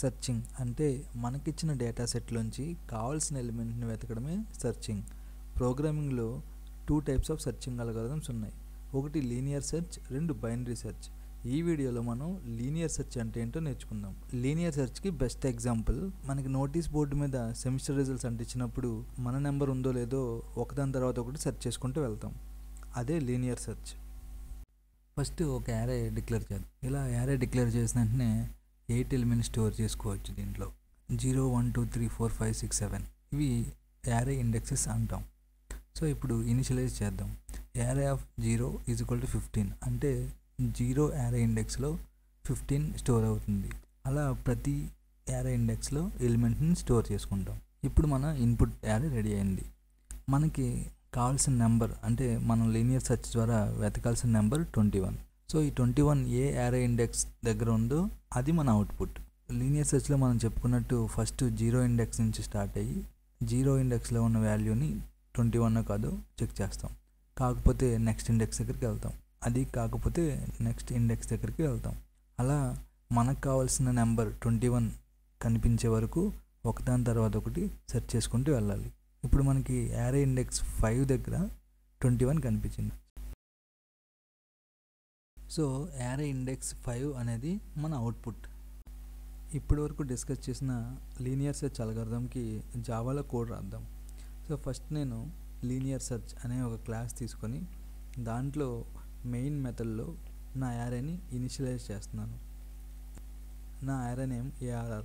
Searching అంటే మనకిచ్చిన data సెట్లోంచి కావాల్సిన ఎలిమెంట్ని వెతకడమే సెర్చింగ్. ప్రోగ్రామింగ్లో 2 టైప్స్ ఆఫ్ సెర్చింగ్ అల్గోరిథమ్స్ ఉన్నాయి. ఒకటి లీనియర్ సెర్చ్, రెండు బైనరీ సెర్చ్. ఈ వీడియోలో మనం లీనియర్ సెర్చ్ అంటే ఏంటో నేర్చుకుందాం. లీనియర్ సెర్చ్కి బెస్ట్ ఎగ్జాంపుల్ మనకి నోటీస్ బోర్డు మీద సెమిస్టర్ రిజల్ట్స్ అంటించినప్పుడు మన నెంబర్ ఉందో లేదో ఒకదాని తర్వాత ఒకటి సెర్చ్ చేసుకుంటూ వెళ్తాం. అదే లీనియర్ సెర్చ్. ఫస్ట్ ఒక యారే డిక్లేర్ చేద్దాం. ఇలా యారే డిక్లేర్ చేసిన వెంటనే 8 ఎలిమెంట్స్ స్టోర్ చేసుకోవచ్చు. దీంట్లో 0 1 2 3 4 5 6 7 ఇవి యారే ఇండెక్సెస్ అంటాం. సో ఇప్పుడు ఇనిషియలైజ్ చేద్దాం. యారే ఆఫ్ 0 ఈజ్ ఈక్వల్ టు 15 అంటే 0 యారే ఇండెక్స్లో 15 స్టోర్ అవుతుంది. అలా ప్రతి యారే ఇండెక్స్లో ఎలిమెంట్ని స్టోర్ చేసుకుంటాం. ఇప్పుడు మన ఇన్పుట్ యారే రెడీ అయింది. మనకి కావాల్సిన నెంబర్ అంటే మనం లీనియర్ సెర్చ్ ద్వారా వెతకాల్సిన నెంబర్ 21. సో ఈ 21 ఏ యారే ఇండెక్స్ దగ్గర ఉందో అది మన అవుట్పుట్. లీనియర్ సెర్చ్లో మనం చెప్పుకున్నట్టు ఫస్ట్ 0 ఇండెక్స్ నుంచి స్టార్ట్ అయ్యి 0 ఇండెక్స్లో ఉన్న వాల్యూని 21 కాదో చెక్ చేస్తాం. కాకపోతే నెక్స్ట్ ఇండెక్స్ దగ్గరికి వెళ్తాం. అది కాకపోతే నెక్స్ట్ ఇండెక్స్ దగ్గరికి వెళ్తాం. అలా మనకు కావాల్సిన నెంబర్ 21 కనిపించే వరకు ఒకదాని తర్వాత ఒకటి సెర్చ్ చేసుకుంటూ వెళ్ళాలి. ఇప్పుడు మనకి యారే ఇండెక్స్ 5 దగ్గర 21 కనిపించింది. సో యారే ఇండెక్స్ 5 అనేది మన అవుట్పుట్. ఇప్పటి వరకు డిస్కస్ చేసిన లీనియర్ సెర్చ్ అల్గోరిథంకి జావాలో కోడ్ రాద్దాం. సో ఫస్ట్ నేను లీనియర్ సెర్చ్ అనే ఒక క్లాస్ తీసుకొని దాంట్లో మెయిన్ మెథడ్లో నా యారేని ఇనిషియలైజ్ చేస్తున్నాను. నా యారే నేమ్ ARR.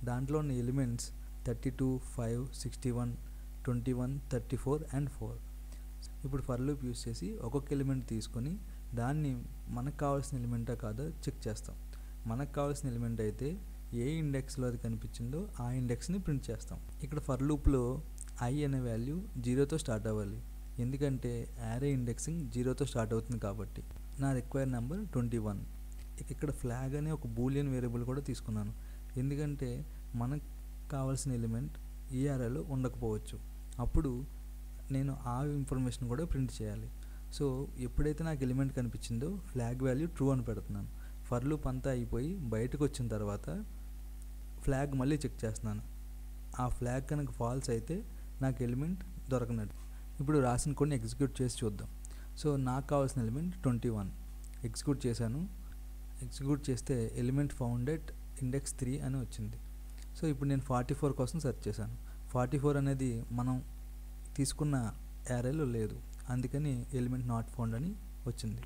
దాంట్లో ఉన్న ఎలిమెంట్స్ 32 5 61 21 34 అండ్ 4. ఇప్పుడు ఫర్ లూప్ యూస్ చేసి ఒక్కొక్క ఎలిమెంట్ తీసుకొని దాన్ని మనకు కావాల్సిన ఎలిమెంటా కాదో చెక్ చేస్తాం. మనకు కావాల్సిన ఎలిమెంట్ అయితే ఏ ఇండెక్స్లో అది కనిపించిందో ఆ ఇండెక్స్ని ప్రింట్ చేస్తాం. ఇక్కడ ఫర్ లూప్లో I అనే వాల్యూ 0తో స్టార్ట్ అవ్వాలి. ఎందుకంటే యారే ఇండెక్సింగ్ 0తో స్టార్ట్ అవుతుంది కాబట్టి. నా రిక్వైర్ నెంబర్ 21. ఇక్కడ ఫ్లాగ్ అనే ఒక బూలియన్ వేరియబుల్ కూడా తీసుకున్నాను. ఎందుకంటే మనకు కావాల్సిన ఎలిమెంట్ ఈ యారేలో ఉండకపోవచ్చు. అప్పుడు నేను ఆ ఇన్ఫర్మేషన్ కూడా ప్రింట్ చేయాలి. సో ఎప్పుడైతే నాకు ఎలిమెంట్ కనిపించిందో ఫ్లాగ్ వాల్యూ ట్రూ అని పెడుతున్నాను. ఫర్ లూప్ అంతా అయిపోయి బయటకు వచ్చిన తర్వాత ఫ్లాగ్ మళ్ళీ చెక్ చేస్తున్నాను. ఆ ఫ్లాగ్ కనుక ఫాల్స్ అయితే నాకు ఎలిమెంట్ దొరకనట్టు. ఇప్పుడు రాసిన కొన్ని ఎగ్జిక్యూట్ చేసి చూద్దాం. సో నాకు కావాల్సిన ఎలిమెంట్ 21 ఎగ్జిక్యూట్ చేశాను. ఎగ్జిక్యూట్ చేస్తే ఎలిమెంట్ ఫౌండ్ ఎట్ ఇండెక్స్ 3 అని వచ్చింది. సో ఇప్పుడు నేను 44 కోసం సెర్చ్ చేశాను. 44 అనేది మనం తీసుకున్న యారేలో లేదు, అందుకని ఎలిమెంట్ నాట్ ఫౌండ్ అని వచ్చింది.